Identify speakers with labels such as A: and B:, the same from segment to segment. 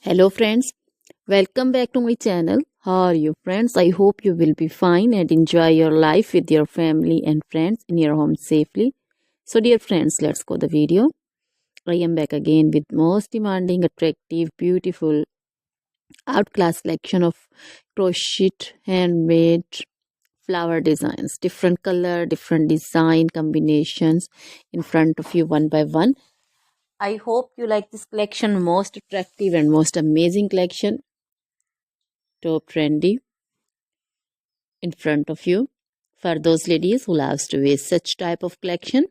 A: Hello friends, welcome back to my channel. How are you friends? I hope you will be fine and enjoy your life with your family and friends in your home safely. So dear friends, let's go the video. I am back again with most demanding, attractive, beautiful, outclass collection of crochet handmade flower designs. Different color, different design combinations in front of you one by one. I hope you like this collection, most attractive and most amazing collection. Top trendy in front of you for those ladies who loves to wear such type of collection.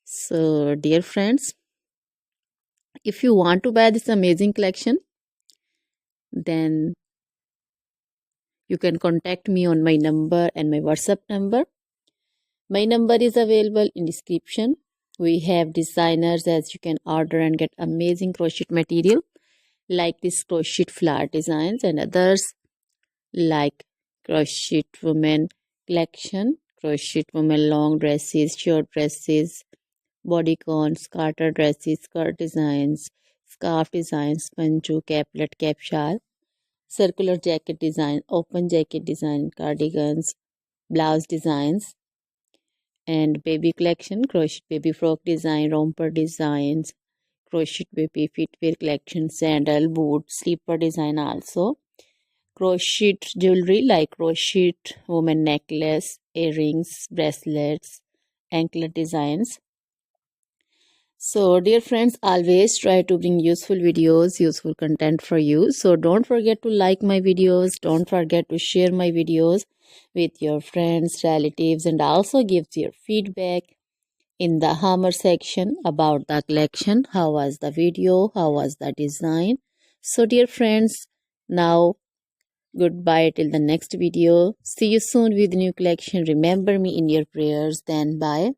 A: So dear friends, if you want to buy this amazing collection, then you can contact me on my number and my WhatsApp number. My number is available in description. We have designers as you can order and get amazing crochet material like this crochet flower designs and others like crochet women collection, crochet women long dresses, short dresses, bodycons, garter dresses, skirt designs, scarf designs, panju, caplet, cap shawl, circular jacket design, open jacket design, cardigans, blouse designs, and baby collection, crochet baby frock design, romper designs, crochet baby footwear collection, sandal, boot, slipper design also. Crochet jewelry like crochet woman necklace, earrings, bracelets, anklet designs. So dear friends, always try to bring useful videos, useful content for you. So don't forget to like my videos, don't forget to share my videos with your friends, relatives, and also give your feedback in the hammer section about the collection. How was the video? How was the design? So dear friends, now goodbye till the next video. See you soon with new collection. Remember me in your prayers. Then bye.